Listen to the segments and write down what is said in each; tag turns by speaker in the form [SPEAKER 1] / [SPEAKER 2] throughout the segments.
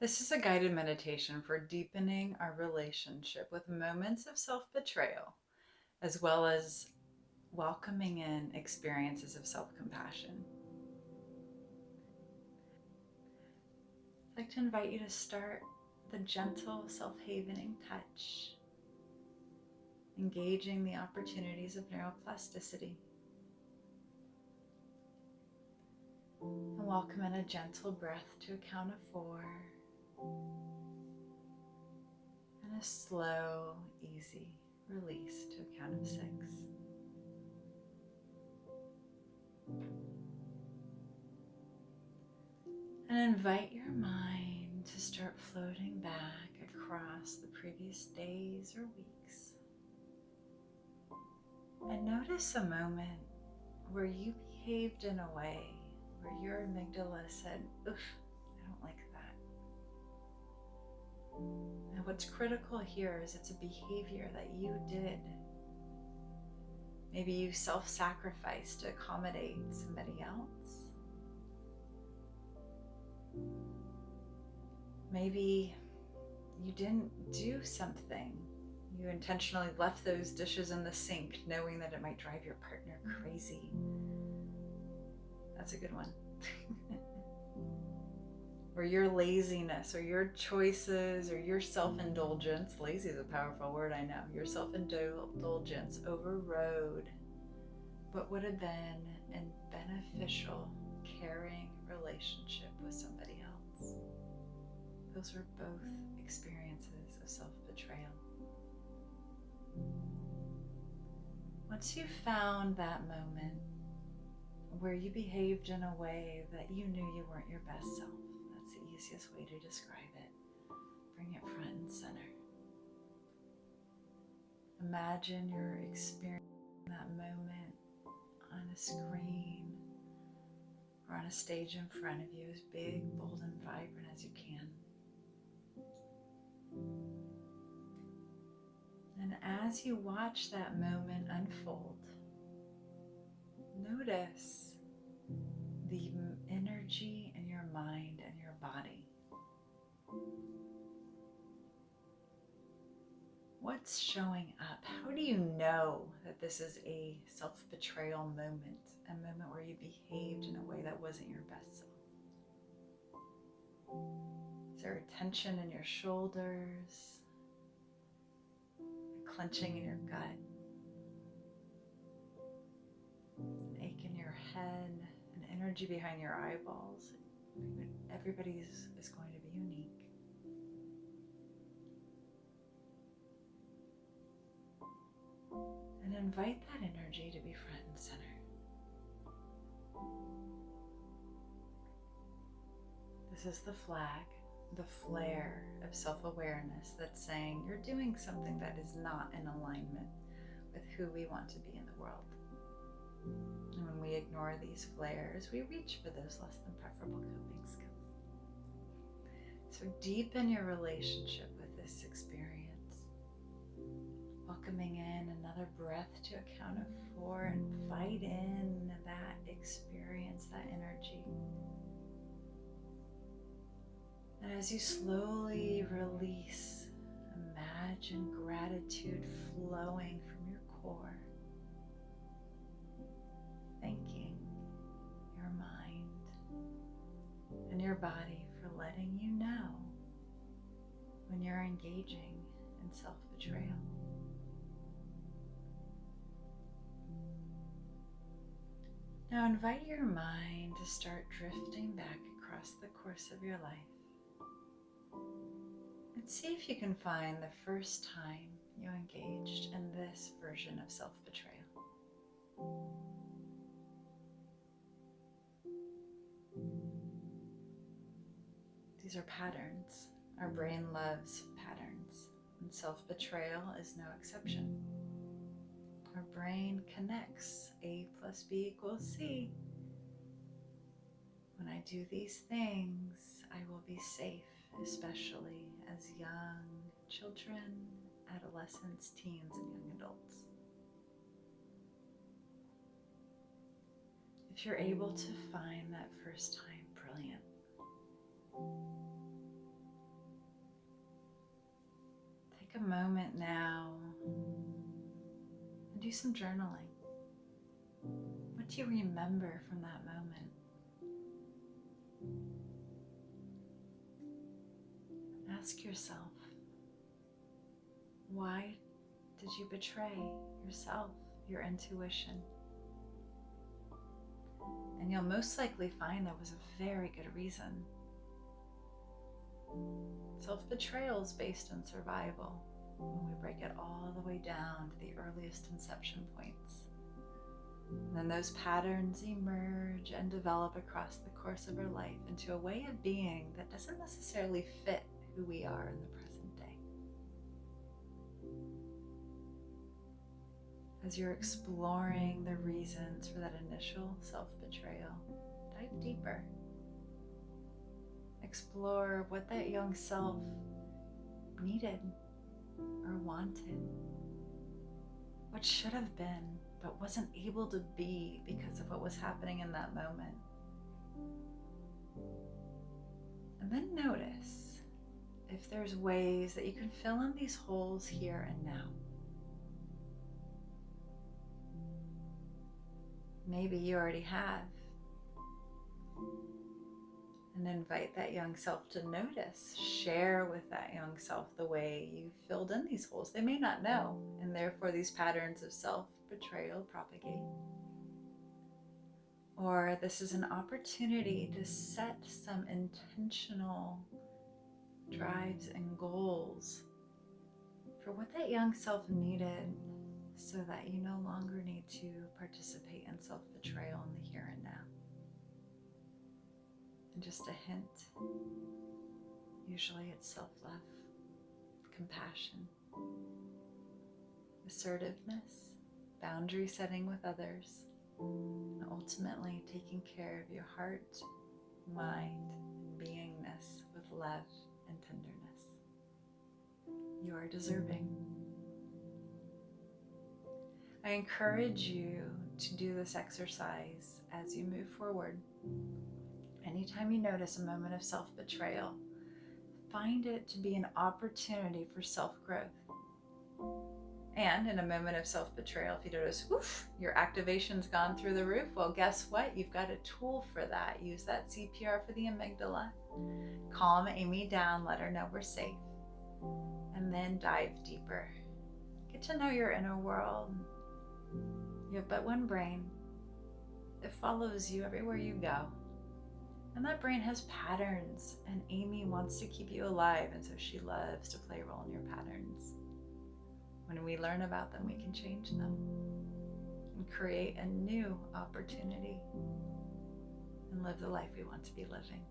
[SPEAKER 1] This is a guided meditation for deepening our relationship with moments of self-betrayal, as well as welcoming in experiences of self-compassion. I'd like to invite you to start with a gentle self-havening touch, engaging the opportunities of neuroplasticity. And welcome in a gentle breath to a count of 4. And a slow, easy release to a count of 6. And invite your mind to start floating back across the previous days or weeks. And notice a moment where you behaved in a way where your amygdala said, "Oof, I don't like that." And what's critical here is it's a behavior that you did. Maybe you self-sacrificed to accommodate somebody else. Maybe you didn't do something. You intentionally left those dishes in the sink knowing that it might drive your partner crazy. That's a good one. Or your laziness or your choices or your self-indulgence, lazy is a powerful word, I know, your self-indulgence overrode what would have been a beneficial, caring relationship with somebody else. Those were both experiences of self-betrayal. Once you found that moment where you behaved in a way that you knew you weren't your best self, that's the easiest way to describe it. Bring it front and center. Imagine you're experiencing that moment on a screen or on a stage in front of you, as big, bold, and vibrant as you can. And as you watch that moment unfold, notice the energy in your mind and your body. What's showing up? How do you know that this is a self-betrayal moment, a moment where you behaved in a way that wasn't your best self? Is there a tension in your shoulders? A clenching in your gut? An ache in your head? An energy behind your eyeballs? Everybody's is going to be unique. And invite that energy to be front and center. This is the flag, the flare of self-awareness that's saying you're doing something that is not in alignment with who we want to be in the world. And when we ignore these flares, we reach for those less than preferable coping skills. So deepen your relationship with this experience. Welcoming in another breath to a count of 4, and invite in that experience, that energy. And as you slowly release, imagine gratitude flowing from your core, thanking your mind and your body for letting you know when you're engaging in self-betrayal. Now invite your mind to start drifting back across the course of your life. And see if you can find the first time you engaged in this version of self-betrayal. These are patterns. Our brain loves patterns, and self-betrayal is no exception. Our brain connects A plus B equals C. When I do these things, I will be safe, especially as young children, adolescents, teens, and young adults. If you're able to find that first time, brilliant. take a moment now and do some journaling. What do you remember from that moment? Ask yourself, why did you betray yourself, your intuition? And you'll most likely find there was a very good reason. Self-betrayal is based on survival when we break it all the way down to the earliest inception points. And then those patterns emerge and develop across the course of our life into a way of being that doesn't necessarily fit who we are in the present day. As you're exploring the reasons for that initial self-betrayal, dive deeper. Explore what that young self needed or wanted. What should have been but wasn't able to be because of what was happening in that moment. And then notice if there's ways that you can fill in these holes here and now. Maybe you already have. And invite that young self to notice. Share with that young self the way you filled in these holes. They may not know, and therefore these patterns of self-betrayal propagate. Or this is an opportunity to set some intentional drives and goals for what that young self needed so that you no longer need to participate in self-betrayal in the here and now. And just a hint, usually it's self-love, compassion, assertiveness, boundary setting with others, and ultimately taking care of your heart, mind, and beingness with love and tenderness. You are deserving. I encourage you to do this exercise as you move forward. Anytime you notice a moment of self-betrayal, find it to be an opportunity for self-growth. And in a moment of self-betrayal, if you notice, oof, your activation's gone through the roof, well, guess what? You've got a tool for that. Use that CPR for the amygdala. Calm Amy down, let her know we're safe. And then dive deeper. Get to know your inner world. You have but one brain. It follows you everywhere you go. And that brain has patterns, and Amy wants to keep you alive, and so she loves to play a role in your patterns. When we learn about them, we can change them and create a new opportunity and live the life we want to be living.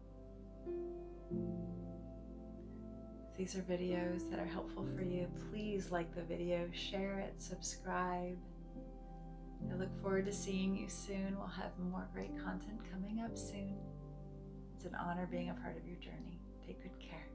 [SPEAKER 1] If these are videos that are helpful for you, please like the video, share it, subscribe. I look forward to seeing you soon. We'll have more great content coming up soon. It's an honor being a part of your journey. Take good care.